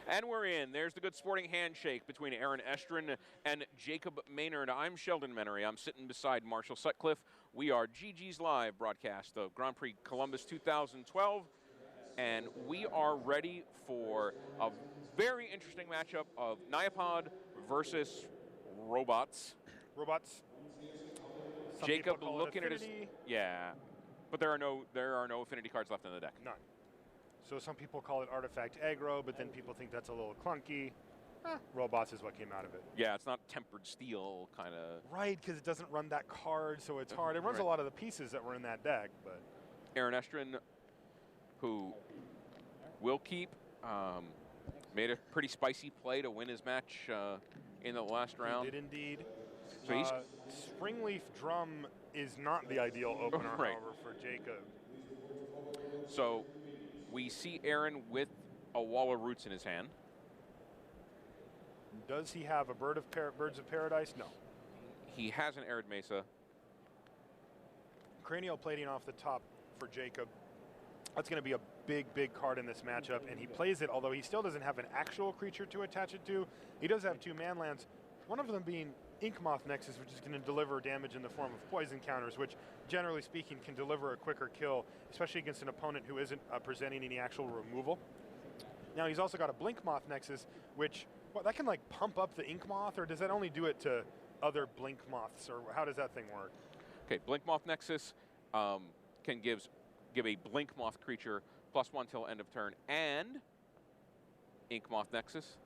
And we're in. There's the good sporting handshake between Aaron Estrin and Jacob Maynard. I'm Sheldon Menery. I'm sitting beside Marshall Sutcliffe. We are GG's live broadcast of Grand Prix Columbus 2012. And we are ready for a very interesting matchup of Neopod versus robots. Robots. Some Jacob looking at his, yeah, but there are no affinity cards left in the deck. None. So some people call it artifact aggro, but then people think that's a little clunky. Robots is what came out of it. Yeah, it's not tempered steel kind of. Right, because it doesn't run that card, so it's hard. It runs a lot of the pieces that were in that deck, but. Aaron Estrin, who will keep, made a pretty spicy play to win his match in the last round. He did indeed. So he's Springleaf Drum is not the ideal opener, however, for Jacob. So we see Aaron with a Wall of Roots in his hand. Does he have a Birds of Paradise? No. He has an Arid Mesa. Cranial Plating off the top for Jacob. That's going to be a big, big card in this matchup, and he plays it, although he still doesn't have an actual creature to attach it to. He does have 2 man-lands, one of them being Inkmoth Nexus, which is going to deliver damage in the form of poison counters, which, generally speaking, can deliver a quicker kill, especially against an opponent who isn't presenting any actual removal. Now, he's also got a Blinkmoth Nexus, which, well, that can, like, pump up the Inkmoth, or does that only do it to other Blinkmoths, or how does that thing work? Okay, Blinkmoth Nexus can give a Blinkmoth creature +1 till end of turn, and Inkmoth Nexus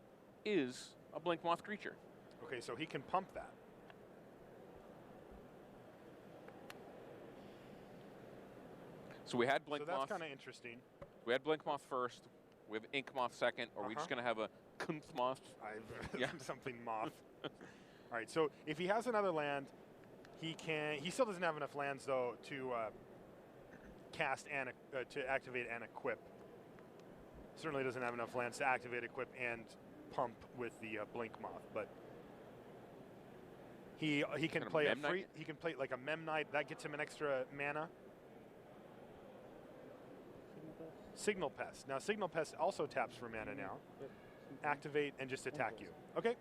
is a Blinkmoth creature. Okay, so he can pump that. So we had Blinkmoth. So that's kind of interesting. We had Blinkmoth first. We have Inkmoth second. Or are we just going to have a Kunthmoth? Yeah. Something moth. All right, so if he has another land, he still doesn't have enough lands, though, to cast and to activate and equip. Certainly doesn't have enough lands to activate, equip, and pump with the Blinkmoth, but he can play a free. He can play like a Memnite. That gets him an extra mana. Signal Pest. Now Signal Pest also taps for mana now. Activate and just attack you. Okay.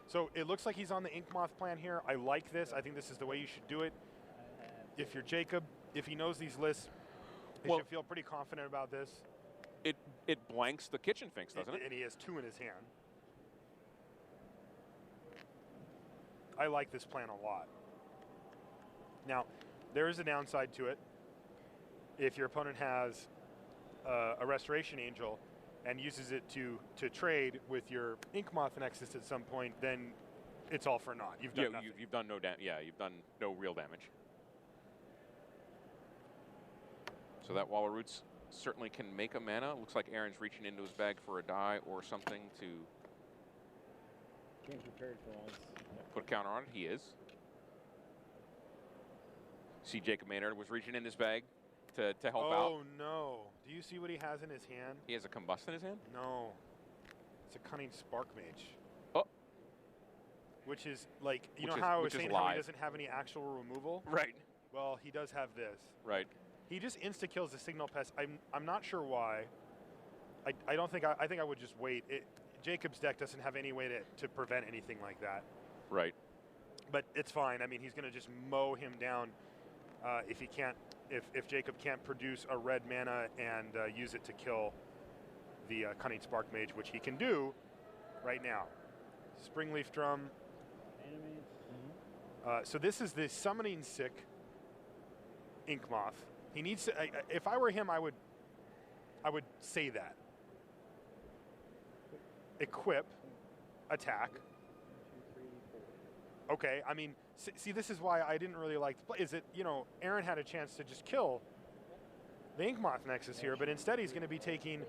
So it looks like he's on the Inkmoth plan here. I like this. I think this is the way you should do it. If you're Jacob, if he knows these lists, he should feel pretty confident about this. It blanks the Kitchen Finks, doesn't it? And he has 2 in his hand. I like this plan a lot. Now, there is a downside to it. If your opponent has a Restoration Angel and uses it to trade with your Inkmoth Nexus at some point, then it's all for naught. You've done nothing. You've done no damage. Yeah, you've done no real damage. So that Wall of Roots certainly can make a mana. Looks like Aaron's reaching into his bag for a die or something to put a counter on it. He is. See, Jacob Maynard was reaching in his bag to help out. Oh, no. Do you see what he has in his hand? He has a Combust in his hand? No. It's a Cunning Spark Mage. Oh. Which is, like, you know how I was saying how he doesn't have any actual removal? Right. Well, he does have this. Right. He just insta-kills the Signal Pest. I'm not sure why. I think I would just wait. Jacob's deck doesn't have any way to prevent anything like that. Right. But it's fine. I mean, he's going to just mow him down if he can't. If Jacob can't produce a red mana and use it to kill the Cunning Spark Mage, which he can do right now. Springleaf Drum. So this is the Summoning Sick Inkmoth. He needs to. If I were him, I would say that. Equip, attack. Okay, I mean, see, this is why I didn't really like the play. Is it, Aaron had a chance to just kill the Inkmoth Nexus here, but instead he's going to be taking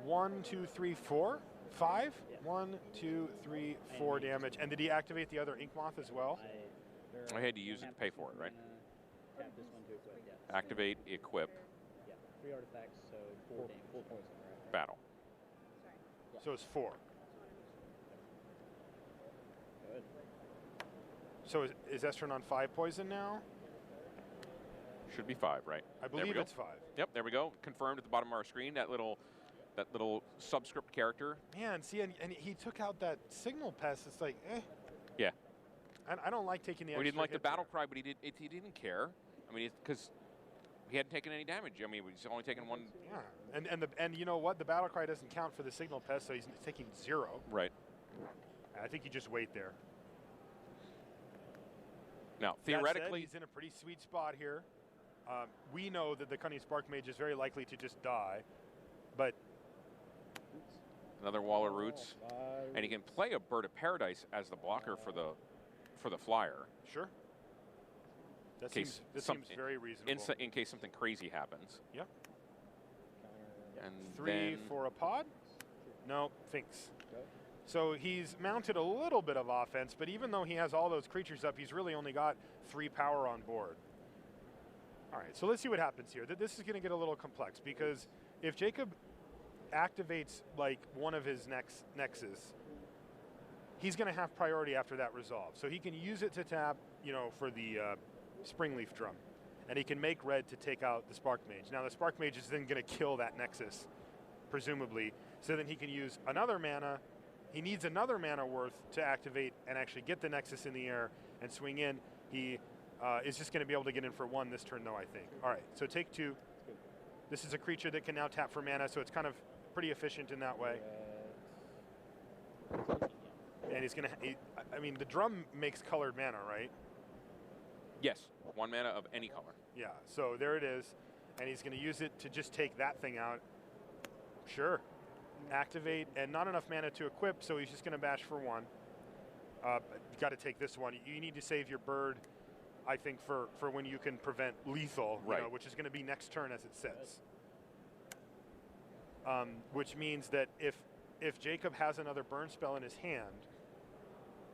1, 2, 3, 4, 5? 1, 2, 3, 4 damage. And did he activate the other Inkmoth as well? I had to use it to pay for it, right? Tap this one to equip, yeah. Activate, equip. Yeah, 3 artifacts, so 4 poison, right? Battle. Sorry. Yeah. So it's 4. Good. So is Estrin on 5 poison now? Should be 5, right? I believe it's 5. Yep, there we go. Confirmed at the bottom of our screen. That little that little subscript character. Man, see, and he took out that signal pest. It's like, eh. Yeah. I don't like taking the Well, he didn't extra like the hit battle there. cry, but he didn't care. I mean, because he hadn't taken any damage. I mean, he's only taken one. Yeah, and you know what? The battle cry doesn't count for the signal pest, so he's taking 0. Right. I think you just wait there. Now, That said, theoretically, he's in a pretty sweet spot here. We know that the Cunning Spark Mage is very likely to just die, but another wall of roots, and he can play a Bird of Paradise as the blocker for the flyer. sure. That Case seems very reasonable. In case something crazy happens. Yep. And 3 then for a pod? No, Finks. So he's mounted a little bit of offense, but even though he has all those creatures up, he's really only got 3 power on board. All right, so let's see what happens here. This is going to get a little complex because if Jacob activates like one of his nexus, he's going to have priority after that resolve. So he can use it to tap, you know, for the Springleaf Drum. And he can make red to take out the Spark Mage. Now the Spark Mage is then going to kill that nexus, presumably, so then he can use another mana. He needs another mana worth to activate and actually get the nexus in the air and swing in. He is just going to be able to get in for 1 this turn, though, I think. All right, so take 2. This is a creature that can now tap for mana, so it's kind of pretty efficient in that way. And he's going to, I mean, the drum makes colored mana, right? yes, 1 mana of any color. Yeah, so there it is. And he's going to use it to just take that thing out. Sure. Activate, and not enough mana to equip, so he's just going to bash for 1. Got to take this one. You need to save your bird, I think, for when you can prevent lethal, right, you know, which is going to be next turn as it sits. Which means that if Jacob has another burn spell in his hand,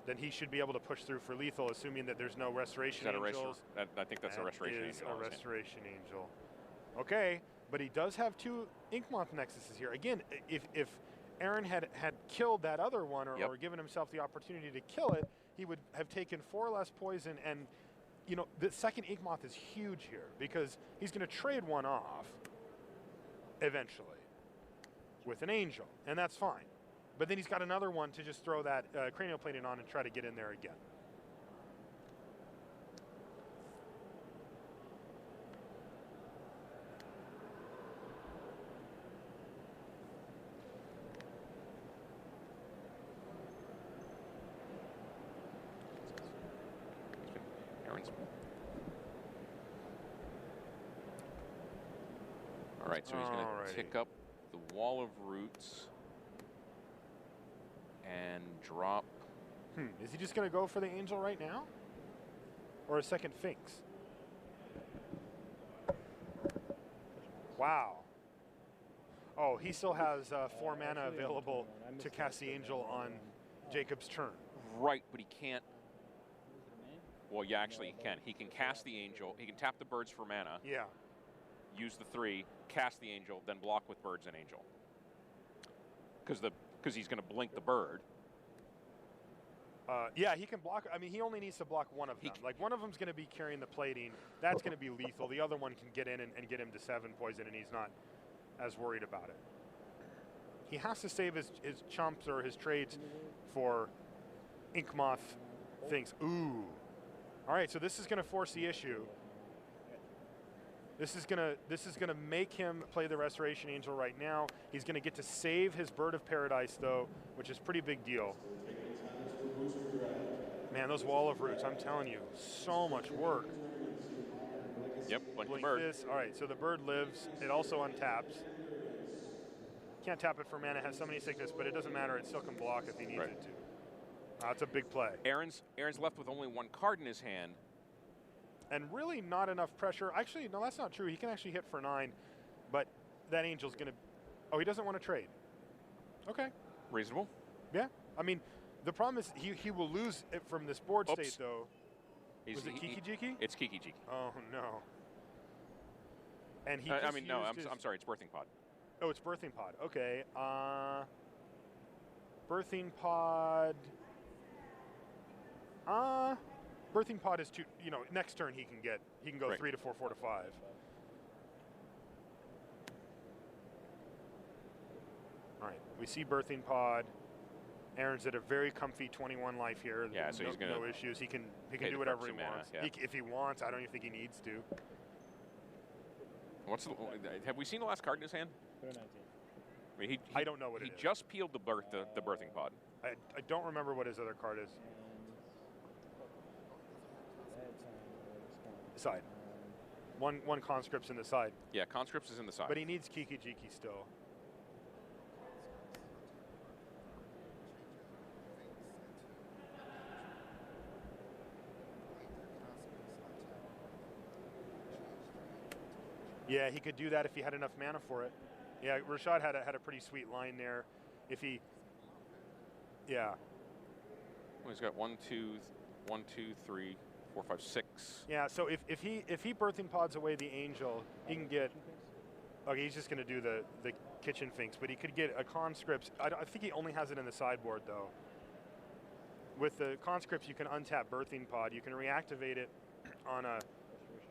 then he should be able to push through for lethal, assuming that there's no Restoration Angels. I think that's a Restoration Angel. A Restoration Angel. Okay, but he does have 2 Inkmoth Nexuses here. Again, if Aaron had killed that other one or given himself the opportunity to kill it, he would have taken 4 less poison. And, you know, the second Inkmoth is huge here because he's going to trade 1 off eventually with an Angel, and that's fine. But then he's got another one to just throw that cranial plating on and try to get in there again. Aaron's. All right, so he's going to tick up the wall of roots and drop. Is he just going to go for the Angel right now? Or a second Finks? Wow. Oh, he still has 4 mana available to cast the Angel on Jacob's turn. Right, but he can't. Well, yeah, actually he can. He can cast the Angel. He can tap the birds for mana. Yeah. Use the 3, cast the Angel, then block with birds and Angel. Because he's going to blink the bird. Yeah, he can block. I mean, he only needs to block one of them. Like, one of them's going to be carrying the plating. That's going to be lethal. The other one can get in and get him to 7 poison, and he's not as worried about it. He has to save his chumps or his trades for Inkmoth things. Ooh. All right, so this is going to force the issue. This is gonna make him play the Restoration Angel right now. He's gonna get to save his Bird of Paradise though, which is a pretty big deal. Man, those Wall of Roots, I'm telling you, so much work. Yep, blink the Blink bird. this. All right, so the bird lives. It also untaps. Can't tap it for mana, has so many sickness, but it doesn't matter. It still can block if he needs it to. That's a big play. Aaron's left with only 1 card in his hand. And really not enough pressure. Actually, no, that's not true. He can actually hit for 9, but that Angel's going to... Oh, he doesn't want to trade. Okay. Reasonable. Yeah. I mean, the problem is he will lose it from this board state, though. Was it Kiki-Jiki? It's Kiki-Jiki. Oh, no. And he I mean, no, I'm sorry. It's Birthing Pod. Oh, it's Birthing Pod. Okay. Birthing Pod... Birthing Pod is 2, you know, next turn he can go 3 to 4, 4 to 5. All right, we see birthing pod. Aaron's at a very comfy 21 life here. Yeah, so he's gonna no issues. He can pay do the whatever he mana, wants. yeah. If he wants, I don't even think he needs to. Have we seen the last card in his hand? Put a 19. I mean, I don't know what it is. He just peeled the birthing pod. I don't remember what his other card is. Side. One conscript's in the side. Yeah, conscripts is in the side. But he needs Kiki Jiki still. Yeah, he could do that if he had enough mana for it. Yeah, Rashad had a pretty sweet line there. If he, yeah. Well, he's got 1, 2, 3, 4, 5, 6. Yeah, so if he birthing pods away the angel, he can get. Okay, he's just going to do the kitchen finks, but he could get a conscript. I think he only has it in the sideboard though. With the conscripts, you can untap birthing pod. You can reactivate it on a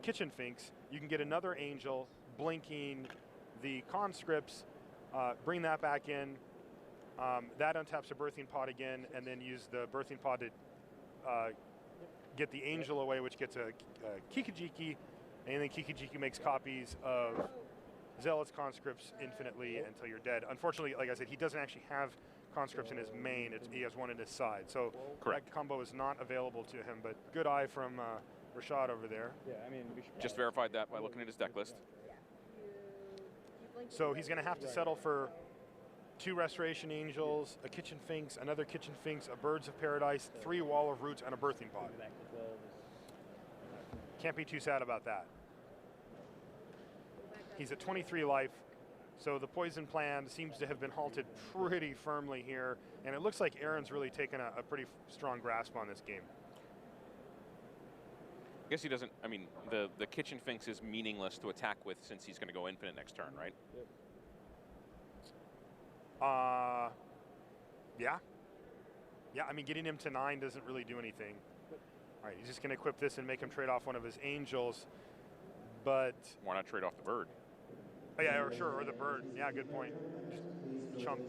kitchen finks. You can get another angel blinking the conscripts, bring that back in. That untaps a birthing pod again, and then use the birthing pod to get the angel away, which gets a Kikijiki, and then Kikijiki makes copies of Zealot's conscripts infinitely until you're dead. Unfortunately, like I said, he doesn't actually have conscripts in his main. He has one in his side. So correct. That combo is not available to him, but good eye from Rashad over there. Yeah, I mean, we should just verified that by looking at his deck list. So he's going to have to settle for 2 Restoration Angels, a Kitchen Finks, another Kitchen Finks, a Birds of Paradise, 3 Wall of Roots, and a Birthing Pod. Can't be too sad about that. He's at 23 life, so the poison plan seems to have been halted pretty firmly here, and it looks like Aaron's really taken a pretty strong grasp on this game. I guess he doesn't, I mean, the Kitchen Finks is meaningless to attack with since he's going to go infinite next turn, right? Yep. Yeah. Yeah, I mean, getting him to 9 doesn't really do anything. All right, he's just going to equip this and make him trade off one of his angels, but... Why not trade off the bird? Oh, yeah, or sure, or the bird. Yeah, good point. Just chump.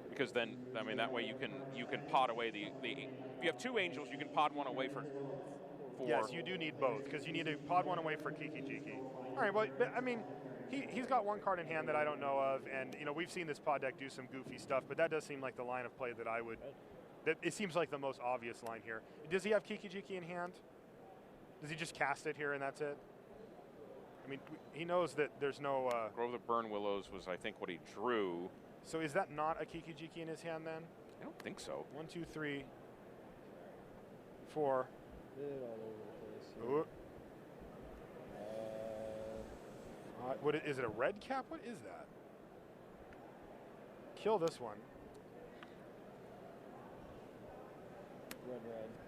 Because then, I mean, that way you can pod away the if you have 2 angels, you can pod one away for Yes, you do need both, because you need to pod one away for Kiki Jiki. All right, well, but, I mean, he's got one card in hand that I don't know of, and, you know, we've seen this pod deck do some goofy stuff, but that does seem like the line of play that I would... It seems like the most obvious line here. Does he have Kiki Jiki in hand? Does he just cast it here and that's it? I mean, he knows that there's no... Grove of the Burn Willows was, I think, what he drew. So is that not a Kiki Jiki in his hand then? I don't think so. 1, 2, 3, 4. All over the place. What is it? A red cap? What is that? Kill this one. Red.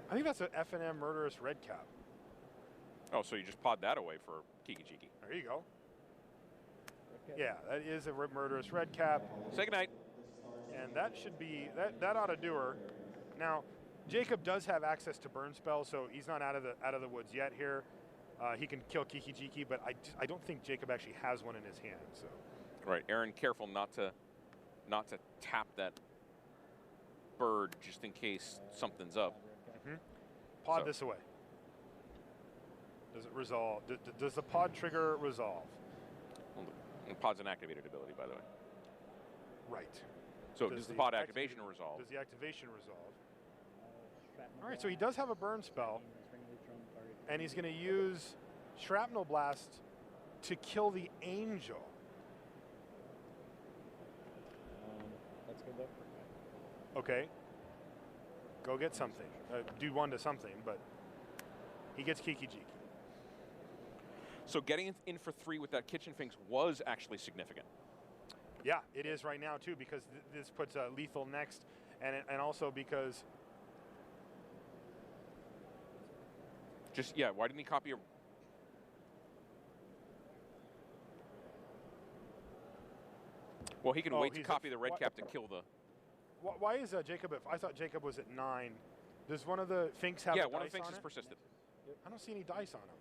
I think that's an F&M murderous red cap. Oh, so you just pod that away for Kiki Jiki. There you go. Yeah, that is a murderous red cap. Say goodnight. And that should be, that ought to do her. Now, Jacob does have access to burn spells, so he's not out of the woods yet here. He can kill Kiki Jiki, but I don't think Jacob actually has one in his hand. So. Right, Aaron, careful not to tap that bird just in case something's up. Mm-hmm. Pod this away. Does it resolve? Does the pod trigger resolve? Well, the pod's an activated ability, by the way. Right. So does the pod activation resolve? Does the activation resolve? All right, so he does have a burn spell, and he's going to use Shrapnel Blast to kill the angel. That's good though. Okay. Go get something. Do 1 to something, but he gets Kiki Jiki. So getting in for 3 with that Kitchen Finks was actually significant. Yeah, it is right now too, because this puts lethal next, and also because... Just, yeah, why didn't he copy a... Well, he can wait to copy the red cap to kill the... Why is Jacob I thought Jacob was at 9. Does one of the Finks have a dice on it? Yeah, one of the Finks is persisted. I don't see any dice on him.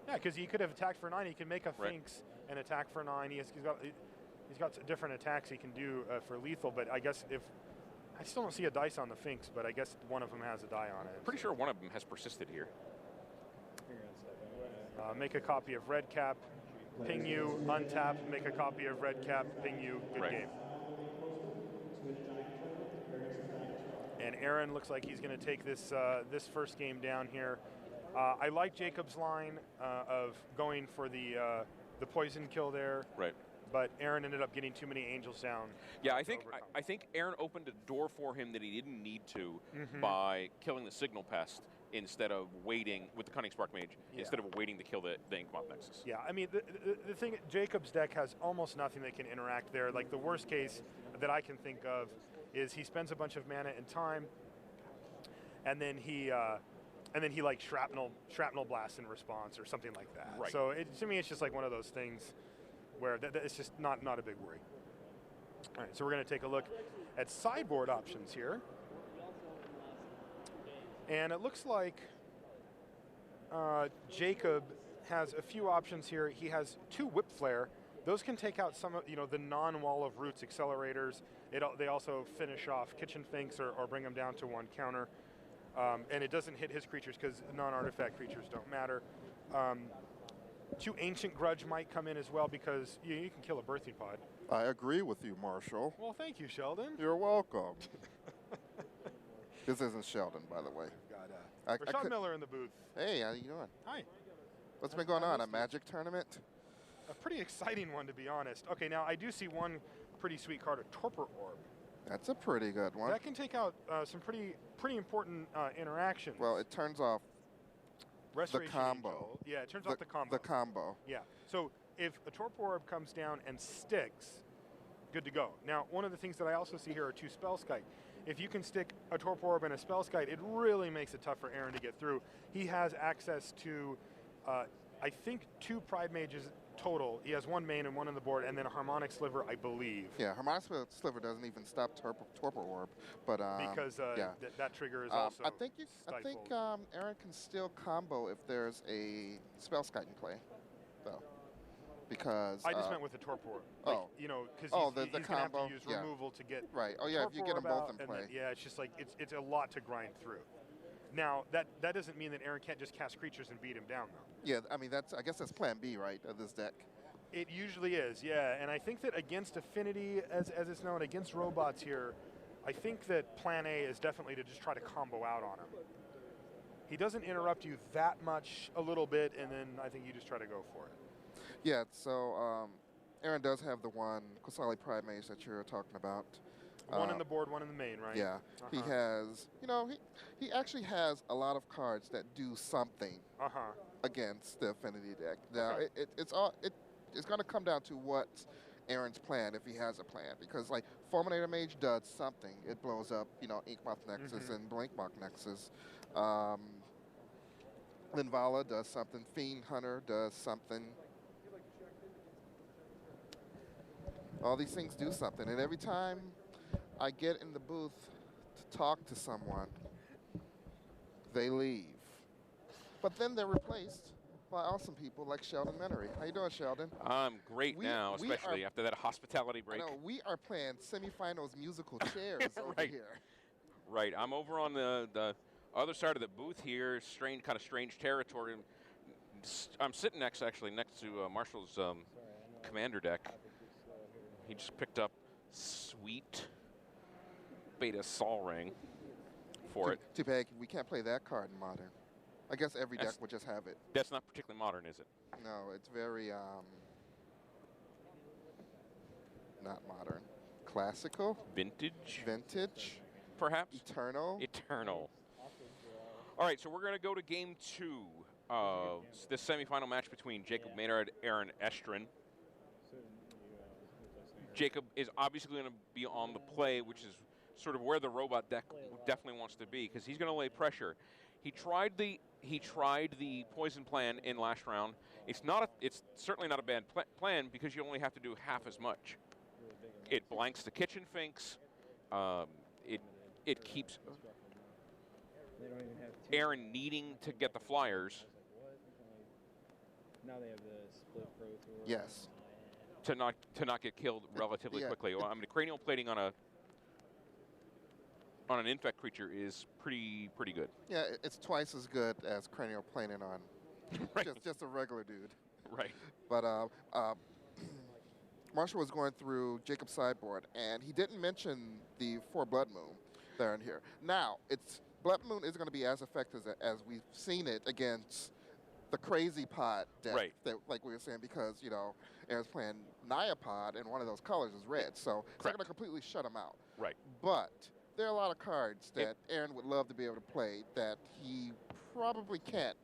Yeah, because he could have attacked for 9. He can make a Right. Finks and attack for 9. He's got different attacks he can do for lethal, but I guess I still don't see a dice on the Finks, but I guess one of them has a die on it. Pretty sure one of them has persisted here. Make a copy of red cap, ping you, untap, make a copy of red cap, ping you, good Right. game. And Aaron looks like he's going to take this this first game down here. I like Jacob's line of going for the poison kill there. Right. But Aaron ended up getting too many angels down. Yeah, I think Aaron opened a door for him that he didn't need to by killing the signal pest instead of waiting with the Cunning Spark Mage instead of waiting to kill the Inkmoth Nexus. Yeah, I mean the thing, Jacob's deck has almost nothing that can interact there. Like the worst case that I can think of is he spends a bunch of mana and time, and then he like shrapnel blasts in response or something like that. Right. So to me, it's just like one of those things where it's just not a big worry. All right, so we're going to take a look at sideboard options here. And it looks like Jacob has a few options here. He has 2 Whip Flare. Those can take out some of the non-wall of roots accelerators. They also finish off Kitchen Finks or bring them down to 1 counter. And it doesn't hit his creatures because non-artifact creatures don't matter. 2 Ancient Grudge might come in as well because you can kill a Birthing Pod. I agree with you, Marshall. Well, thank you, Sheldon. You're welcome. This isn't Sheldon, by the way. Got Rashad Miller in the booth. Hey, how you doing? Hi. What's been going on? A Magic tournament? A pretty exciting one, to be honest. Okay, now I do see one pretty sweet card, a Torpor Orb. That's a pretty good one. That can take out some pretty important interactions. Well, it turns off Restoration the combo. Angel. Yeah, it turns off the combo. The combo. Yeah. So if a Torpor Orb comes down and sticks, good to go. Now, one of the things that I also see here are 2 Spellskite. If you can stick a Torpor Orb and a Spellskite, it really makes it tough for Aaron to get through. He has access to, I think, 2 Pride Mages total. He has 1 main and 1 on the board, and then a Harmonic Sliver, I believe. Yeah, Harmonic Sliver doesn't even stop Torpor Orb, but because yeah. that trigger is also I think Aaron can still combo if there's a Spellskite in play, though. Because I just meant with the Torpor. Like, because he's going to have to use removal to get right. Oh yeah, if you get them both in play. Then, it's just like it's a lot to grind through. Now that doesn't mean that Aaron can't just cast creatures and beat him down, though. Yeah, I mean I guess that's Plan B, right, of this deck. It usually is, yeah. And I think that against Affinity, as it's known, against robots here, I think that Plan A is definitely to just try to combo out on him. He doesn't interrupt you that much, a little bit, and then I think you just try to go for it. Yeah, so Aaron does have the 1 Qasali Pride Mage that you're talking about. 1 in the board, 1 in the main, right? Yeah. He has, he actually has a lot of cards that do something against the Affinity deck. Now, it's going to come down to what's Aaron's plan, if he has a plan. Because, like, Fulminator Mage does something. It blows up, Inkmoth Nexus and Blinkmoth Nexus. Linvala does something. Fiend Hunter does something. All these things do something. And every time I get in the booth to talk to someone, they leave. But then they're replaced by awesome people like Sheldon Menery. How you doing, Sheldon? I'm great now, especially after that hospitality break. I know, we are playing semifinals musical chairs over here. Right, I'm over on the other side of the booth here, kind of strange territory. I'm sitting next to Marshall's commander deck. He just picked up sweet Beta Sol Ring for it. Too bad we can't play that card in Modern. I guess every deck would just have it. That's not particularly modern, is it? No, it's very not modern. Classical? Vintage? Vintage? Perhaps? Eternal? Eternal. All right, so we're going to go to game 2 of this semifinal match between Jacob Maynard, Aaron Estrin. Jacob is obviously going to be on the play, which is sort of where the robot deck definitely wants to be, because he's going to lay pressure. He tried the poison plan in last round. It's certainly not a bad plan because you only have to do half as much. It blanks the Kitchen Finks. It keeps Aaron needing to get the flyers. Now they have the split pro tour. Yes. To not get killed relatively Yeah. quickly. Well, I mean, cranial plating on an infect creature is pretty good. Yeah, it's twice as good as cranial planing on Right. just a regular dude. Right. But Marshall was going through Jacob's sideboard, and he didn't mention the 4 Blood Moon there and here. Now, Blood Moon isn't going to be as effective as we've seen it against the crazy pod deck, Right. that, like we were saying, because, you know, Aaron's playing Naya pod, and one of those colors is red, so it's not going to completely shut him out. Right. But there are a lot of cards that Aaron would love to be able to play that he probably can't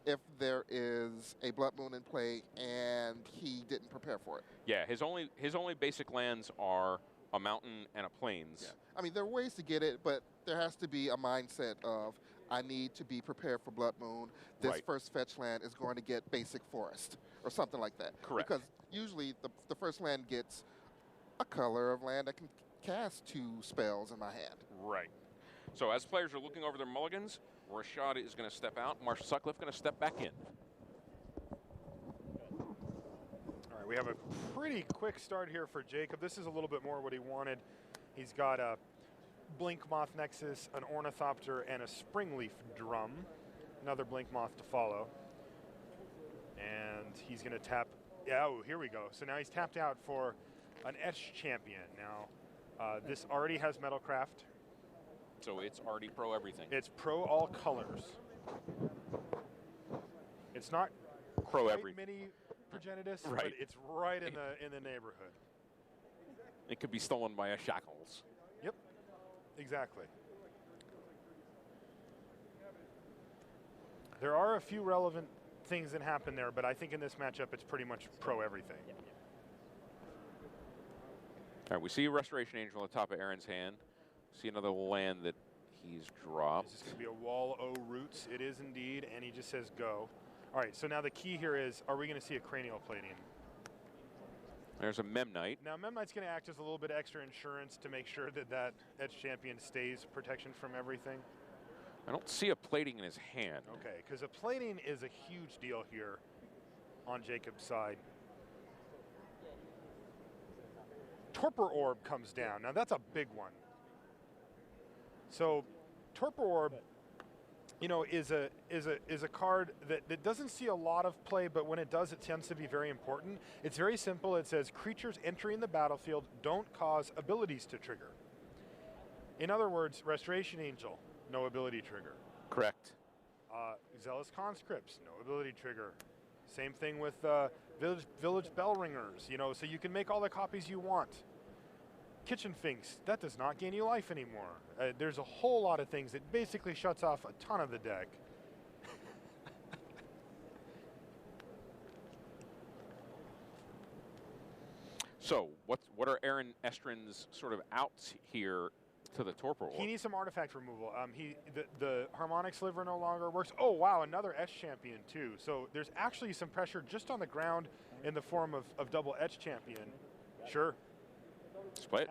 if there is a Blood Moon in play and he didn't prepare for it. Yeah, his only basic lands are a mountain and a plains. Yeah. I mean, there are ways to get it, but there has to be a mindset of, I need to be prepared for Blood Moon. This Right. first fetch land is going to get basic forest or something like that. Correct. Because usually the first land gets a color of land that can cast 2 spells in my hand. Right. So as players are looking over their mulligans, Rashad is going to step out. Marshall Sutcliffe going to step back in. All right, we have a pretty quick start here for Jacob. This is a little bit more what he wanted. He's got a Blink Moth Nexus, an Ornithopter, and a Springleaf Drum. Another Blink Moth to follow. And he's going to tap. Yeah, oh, here we go. So now he's tapped out for an Etch Champion. Now, this already has Metalcraft. So it's already pro everything. It's pro all colors. It's not Pro quite everything. mini Progenitus, Right. but it's right in the neighborhood. It could be stolen by a Shackles. Yep, exactly. There are a few relevant things that happen there, but I think in this matchup it's pretty much pro everything. All right, we see a Restoration Angel on the top of Aaron's hand. See another land that he's dropped. Is this going to be a Wall O Roots? It is indeed, and he just says go. All right, so now the key here is, are we going to see a cranial plating? There's a Memnite. Now, Memnite's going to act as a little bit extra insurance to make sure that that Edge Champion stays protection from everything. I don't see a plating in his hand. Okay, because a plating is a huge deal here on Jacob's side. Torpor Orb comes down. Now, that's a big one. So, Torpor Orb, you know, is a card that doesn't see a lot of play, but when it does, it tends to be very important. It's very simple. It says creatures entering the battlefield don't cause abilities to trigger. In other words, Restoration Angel, no ability trigger. Correct. Zealous Conscripts, no ability trigger. Same thing with Village Bellringers, you know, so you can make all the copies you want. Kitchen Finks, that does not gain you life anymore. There's a whole lot of things that basically shuts off a ton of the deck. So what are Aaron Estrin's sort of outs here to the Torpor Orb? He needs some artifact removal. The Harmonic Sliver no longer works. Oh, wow, another Etch Champion, too. So there's actually some pressure just on the ground in the form of double Etch Champion. Sure. Split.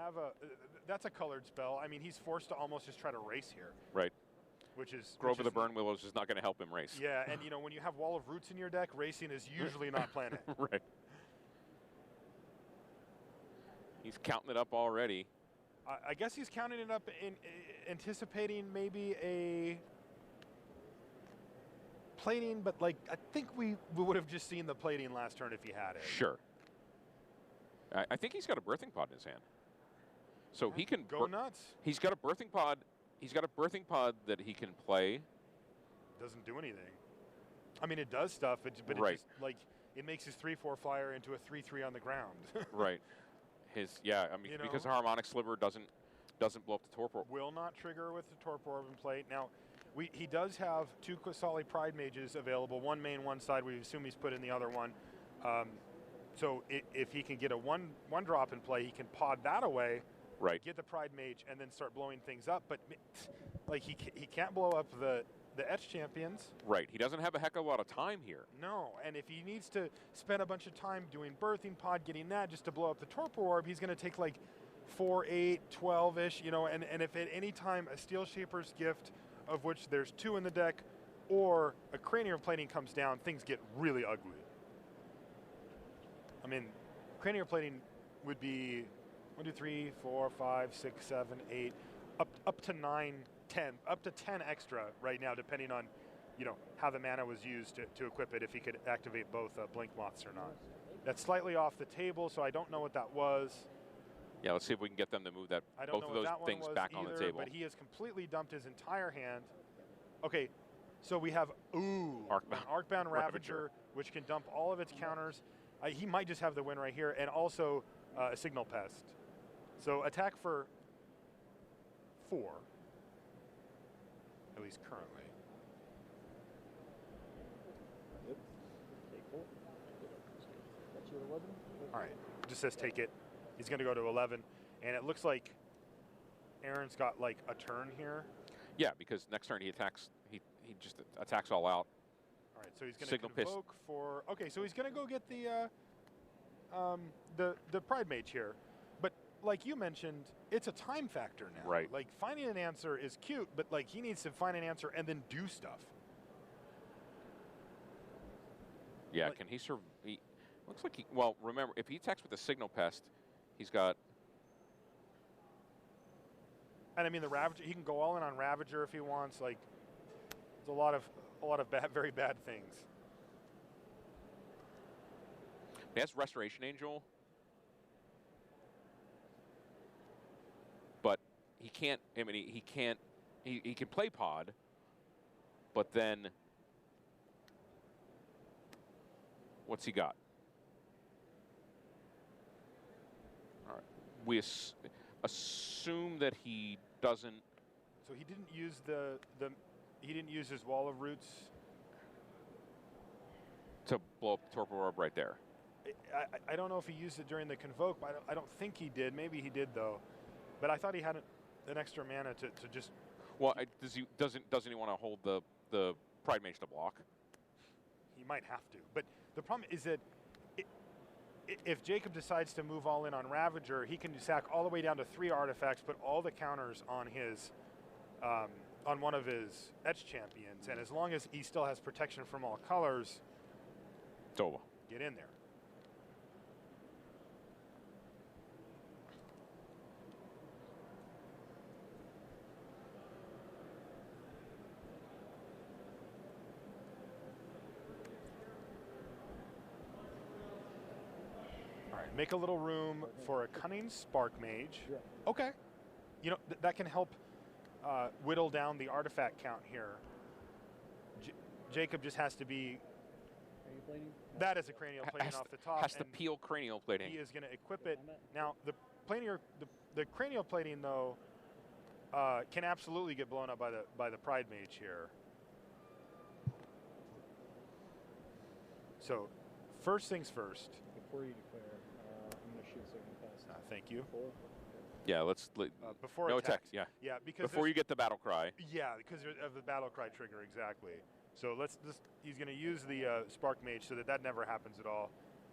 That's a colored spell. I mean, he's forced to almost just try to race here. Right. Which is Grove of the Burn Willows is not going to help him race. Yeah, and you know, when you have Wall of Roots in your deck, racing is usually not planned. Right. He's counting it up already. I guess he's counting it up in anticipating maybe a plating, but like I think we would have just seen the plating last turn if he had it. Sure. I think he's got a birthing pod in his hand. So he can go nuts. He's got a birthing pod. He's got a birthing pod that he can play. Doesn't do anything. I mean, it does stuff, but right. It just, like, it makes his 3/4 flyer into a 3/3 on the ground. Right. I mean, you know, because the Harmonic Sliver doesn't blow up the Torpor. Will not trigger with the Torpor Orb in play. Now, he does have 2 Qasali Pride Mages available. One main, one side. We assume he's put in the other one. So if he can get a one drop in play, he can pod that away. Right. Get the Pride Mage and then start blowing things up. But like he can't blow up the Etch Champions. Right. He doesn't have a heck of a lot of time here. No. And if he needs to spend a bunch of time doing Birthing Pod, getting that just to blow up the Torpor Orb, he's going to take like 4, 8, 12-ish, you know. And if at any time a Steel Shaper's Gift, of which there's 2 in the deck, or a Cranial Plating comes down, things get really ugly. mean, cranial plating would be 1, 2, 3, 4, 5, 6, 7, 8, up to 9, 10, up to 10 extra right now, depending on, you know, how the mana was used to equip it, if he could activate both blink moths or not. That's slightly off the table, so I don't know what that was. Yeah, let's see if we can get them to move that both of those things back on the table. But he has completely dumped his entire hand. Okay, so we have an Arcbound Ravager, which can dump all of its counters. He might just have the win right here, and also a Signal Pest. So attack for 4, at least currently. Yep. Take 4. That's your 11. All right, just says take it. He's going to go to 11, and it looks like Aaron's got like a turn here. Yeah, because next turn he attacks. He just attacks all out. All right, so he's going to convoke for. Okay, so he's going to go get the Pride Mage here, but like you mentioned, it's a time factor now. Right. Like finding an answer is cute, but like he needs to find an answer and then do stuff. Yeah, like, can he survive? Looks like he. Well, remember, if he attacks with the Signal Pest, he's got. And I mean the Ravager. He can go all in on Ravager if he wants. Like, it's a lot of bad, very bad things. He has Restoration Angel, but he can't. I mean, he can't. He can play Pod, but then what's he got? All right, we assume that he doesn't. So he didn't use he didn't use his Wall of Roots to blow up the Torpor Orb right there. I don't know if he used it during the Convoke, but I don't think he did. Maybe he did though. But I thought he had an extra mana to just. Well, doesn't he want to hold the Pride Mage to block? He might have to, but the problem is that if Jacob decides to move all in on Ravager, he can sack all the way down to 3 artifacts, put all the counters on his on one of his Etch champions, and as long as he still has protection from all colors, it's over. Get in there. Make a little room for a Cunning Spark Mage. Yeah. Okay. You know, that can help whittle down the artifact count here. Jacob just has to be... Cranial plating? That is a cranial plating off the top. Has to peel cranial plating. He is going to equip it. Now, the cranial plating, though, can absolutely get blown up by the Pride Mage here. So, first things first. Before you declare, I'm going to shoot Signal Pest. Thank you. Yeah, let's. Before no attack. Yeah. Yeah, because before you get the battle cry. Yeah, because of the battle cry trigger, exactly. So he's going to use the Spark Mage so that never happens at all.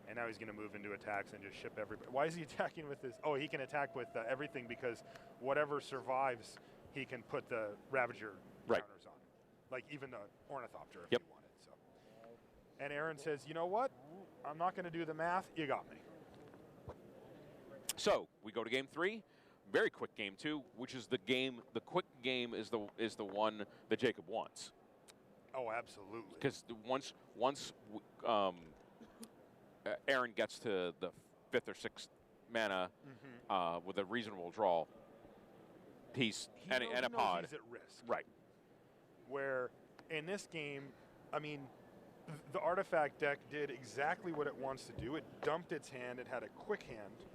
And now he's going to move into attacks and just ship everybody. Why is he attacking with this? Oh, he can attack with everything because whatever survives, he can put the Ravager counters on. Like even the Ornithopter if you wanted. So. And Aaron says, you know what? I'm not going to do the math. You got me. So we go to game 3. Very quick game 2, which is the game. The quick game is the one that Jacob wants. Oh, absolutely. Because once Aaron gets to the 5th or 6th mana with a reasonable draw, he's and a pod. He's at risk. Right. Where in this game, I mean, the artifact deck did exactly what it wants to do. It dumped its hand. It had a quick hand.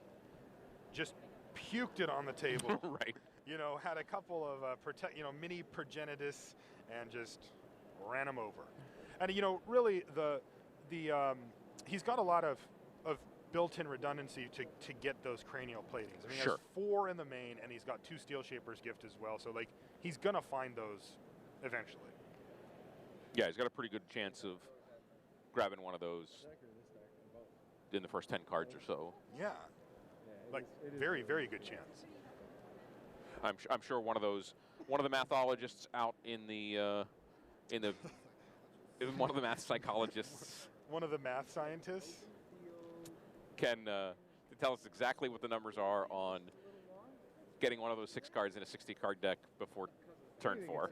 Just puked it on the table. Right. You know, had a couple of mini Progenitus and just ran him over. And you know, really he's got a lot of built-in redundancy to get those cranial platings. I mean, he has 4 in the main, and he's got 2 Steel Shaper's Gift as well. So like, he's gonna find those eventually. Yeah, he's got a pretty good chance of grabbing one of those in the first 10 cards or so. Yeah. Like, very, very good chance. I'm sure one of the mathologists out in the one of the math psychologists. One of the math scientists. can tell us exactly what the numbers are on getting one of those 6 cards in a 60-card deck before turn 4.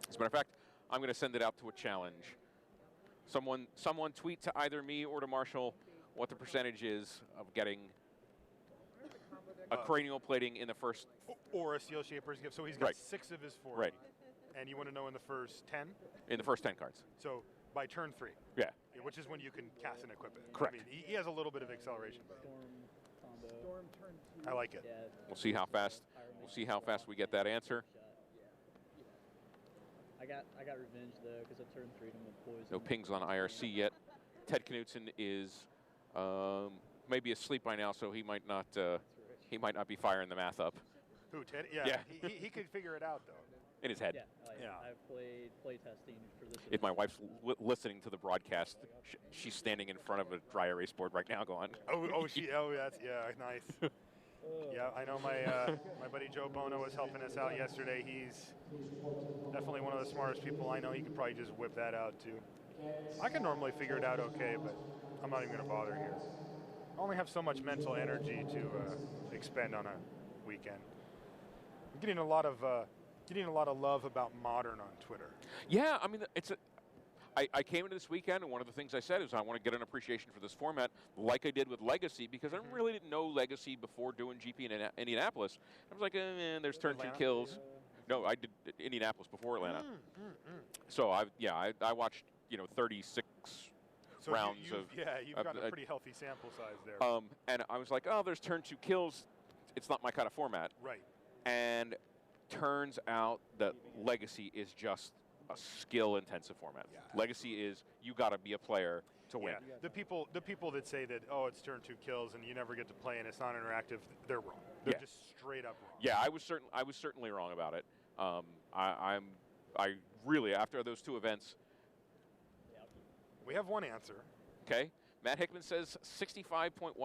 As a matter of fact, I'm going to send it out to a challenge. Someone tweet to either me or to Marshall what the percentage is of getting a cranial plating in the first. Or a Steel Shaper's Gift. So he's got 6 of his 40. Right. And you want to know in the first 10? In the first 10 cards. So by turn 3. Yeah. Which is when you can cast and equip it. Correct. I mean, he has a little bit of acceleration. I like it. We'll see how fast. We'll see how fast we get that answer. I got revenge though because I turned 3 to with poison. No pings on IRC yet. Ted Knutson is maybe asleep by now, so he might not be firing the math up. Who, Ted? Yeah. He could figure it out though. In his head. Yeah. I've played play testing for this. If my wife's listening to the broadcast, she's standing in front of a dry erase board right now, going. That's nice. Yeah, I know my buddy Joe Bono was helping us out yesterday. He's definitely one of the smartest people I know. He could probably just whip that out too. I can normally figure it out okay, but I'm not even going to bother here. I only have so much mental energy to expend on a weekend. I'm getting a lot of love about Modern on Twitter. Yeah, I mean, I came into this weekend, and one of the things I said is I want to get an appreciation for this format like I did with Legacy, because I really didn't know Legacy before doing GP in Indianapolis. I was like, there's turn 2 kills. No, I did Indianapolis before Atlanta. So I watched 36 rounds of. Yeah, you've got a pretty healthy sample size there. And I was like, there's turn 2 kills. It's not my kind of format. Right. And turns out that Legacy is just a skill-intensive format. Yeah. Legacy is you got to be a player to win. Yeah. The people that say that it's turn 2 kills and you never get to play and it's not interactive, they're wrong. They're just straight up wrong. Yeah, I was certainly wrong about it. I really, after those 2 events. We have one answer. Okay, Matt Hickman says 65.13%. I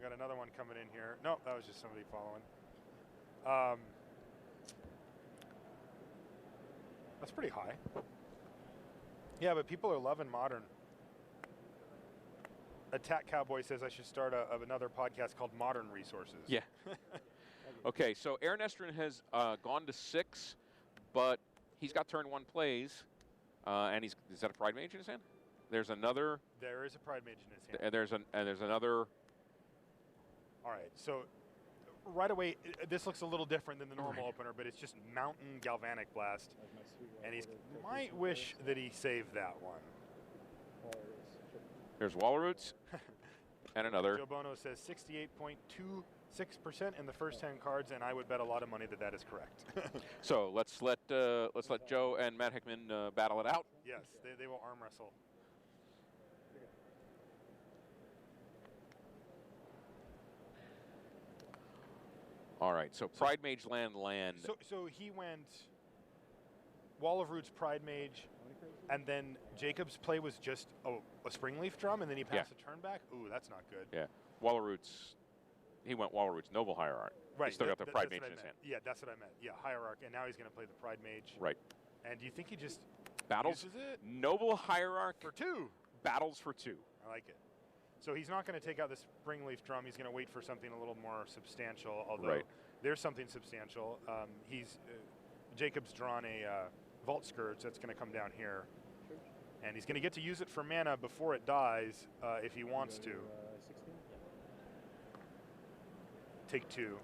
got another one coming in here. No, that was just somebody following. That's pretty high. Yeah, but people are loving Modern. Attack Cowboy says I should start another podcast called Modern Resources. Yeah. Okay, so Aaron Estrin has gone to 6, but he's got turn 1 plays, and is that a Pride Mage in his hand? There's another. There is a Pride Mage in his hand. And there's another. All right, so right away, this looks a little different than the normal opener, but it's just Mountain Galvanic Blast, and he might wish that he saved that one. There's Walroots, and another. Joe Bono says 68.26% in the first 10 cards, and I would bet a lot of money that is correct. So let's let Joe and Matt Hickman battle it out. Yes, they will arm wrestle. All right, so Pride Mage land. So he went Wall of Roots, Pride Mage, and then Jacob's play was just a Springleaf Drum, and then he passed a turn back? Ooh, that's not good. Yeah, Walroots, he went Walroots, Noble Hierarch. Right. He still got the Pride Mage in his hand. Yeah, that's what I meant. Yeah, Hierarch, and now he's going to play the Pride Mage. Right. And do you think he just battles uses it? Noble Hierarch for 2. Battles for 2. I like it. So he's not going to take out the Springleaf Drum. He's going to wait for something a little more substantial, although there's something substantial. Jacob's drawn a Vault Scourge that's going to come down here. And he's going to get to use it for mana before it dies if he wants to. Take 2.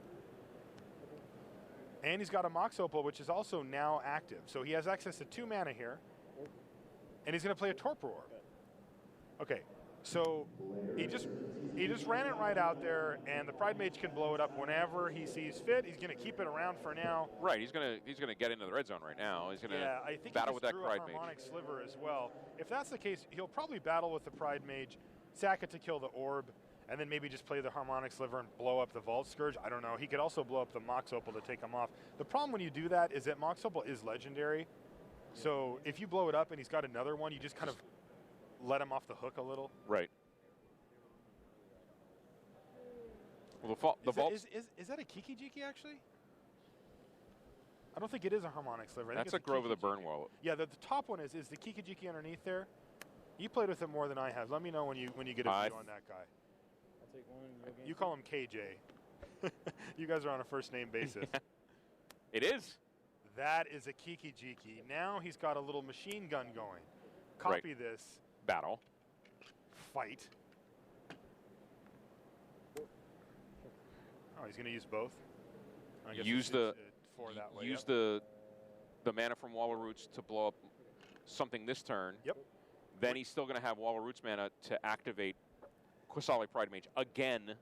And he's got a Mox Opal, which is also now active. So he has access to 2 mana here. And he's going to play a Torpor Orb. Okay. So he just ran it right out there, and the Pride Mage can blow it up whenever he sees fit. He's going to keep it around for now. Right, he's going to get into the red zone right now. He's going to battle with that Pride Mage. Harmonic Sliver as well. If that's the case, he'll probably battle with the Pride Mage, sack it to kill the orb, and then maybe just play the Harmonic Sliver and blow up the Vault Scourge. I don't know. He could also blow up the Mox Opal to take him off. The problem when you do that is that Mox Opal is legendary. So if you blow it up and he's got another one, you just kind of let him off the hook a little. Right. Well, the vault is that a Kiki Jiki actually? I don't think it is a Harmonic Sliver. That's a Grove of the Burn Wall. Yeah, the top one is the Kiki Jiki underneath there. You played with it more than I have. Let me know when you get a view on that guy. I'll take one. You call him KJ. You guys are on a first name basis. Yeah. It is. That is a Kiki Jiki. Now he's got a little machine gun going. Copy this. Battle. Fight. Oh, he's going to use both. I guess Use it's four that way. Use the mana from Wall of Roots to blow up something this turn. Yep. Then he's still going to have Wall of Roots mana to activate Qasali Pride Mage again.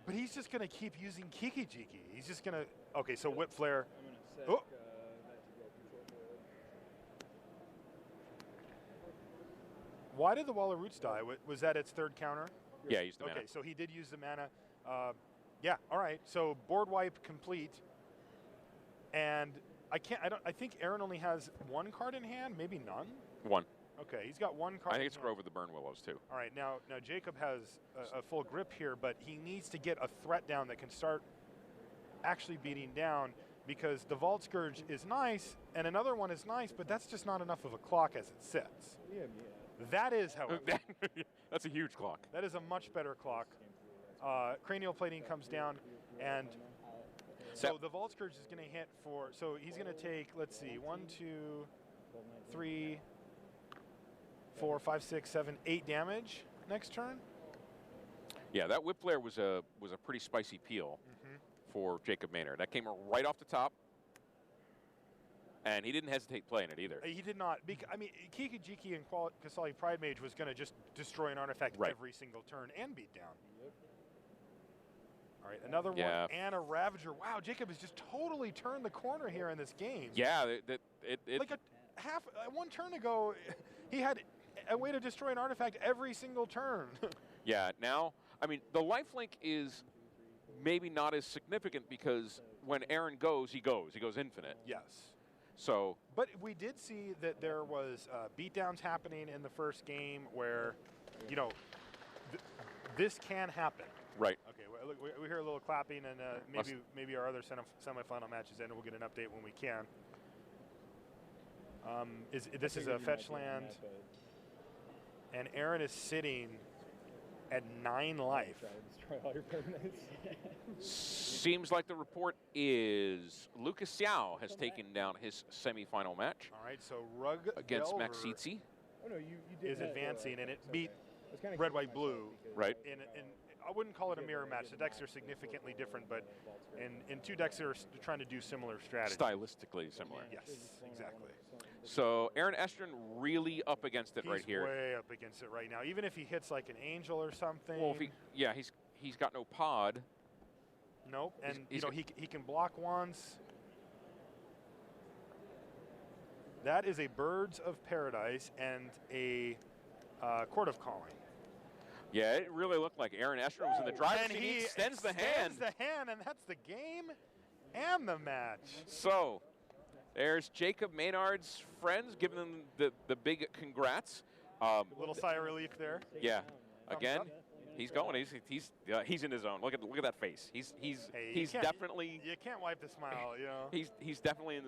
But he's just going to keep using Kiki Jiki. He's just going to. Okay, so Whip Flare. I'm going to set Oh. that to go control forward. Why did the Wall of Roots die? Was that its third counter? Yeah, use the mana. Okay, so he did use the mana. Yeah, all right. So board wipe complete. And I think Aaron only has one card in hand, maybe none. One. Okay, he's got one card. I think it's in Grove hand. of the Burn Willows too. All right, now Jacob has a full grip here, but he needs to get a threat down that can start actually beating down, because the Vault Scourge is nice and another one is nice, but that's just not enough of a clock as it sits. Yeah. That is, however, That's a huge clock. that is a much better clock. Cranial Plating comes down, and so the Vault Scourge is going to hit for, so he's going to take, let's see, 1, 2, 3, 4, 5, 6, 7, 8 damage next turn. Yeah, that Whip Flare was a pretty spicy peel for Jacob Maynard. That came right off the top, and he didn't hesitate playing it either. He did not. I mean, Kiki Jiki and Qasali Pride Mage was going to just destroy an artifact every single turn and beat down. Yep. All right, another one, and a Ravager. Wow, Jacob has just totally turned the corner here in this game. Yeah, it like one turn ago, he had a way to destroy an artifact every single turn. Yeah, now, I mean, the lifelink is maybe not as significant because when Aaron goes, he goes infinite. Yes. So. But we did see that there was beatdowns happening in the first game where, you know, this can happen. Right. Okay, look, we hear a little clapping, and maybe our other semifinal matches end, and we'll get an update when we can. This is a fetch land, and Aaron is sitting at 9 life. Destroy all your permanents. Seems like the report is Lucas Xiao has taken down his semifinal match. All right, so Rug against Delver Max Seetzy. Oh no, you did is advancing, and it beat Red, Red, White, Blue. Right. In I wouldn't call it a mirror match. The decks are significantly different, but in two decks that are trying to do similar strategies. Stylistically similar. Yes, exactly. So Aaron Estrin really up against it right here. He's way up against it right now. Even if he hits like an angel or something. Well, if he's got no pod. Nope, and he can block once. That is a Birds of Paradise and a Court of Calling. Yeah, it really looked like Aaron Estrin was in the driver's seat. He extends the hand. And that's the game and the match. So there's Jacob Maynard's friends giving them the big congrats. Little sigh of relief there. Yeah, again, he's going. He's in his own. Look at that face. He's definitely. You can't wipe the smile, you know. He's definitely in the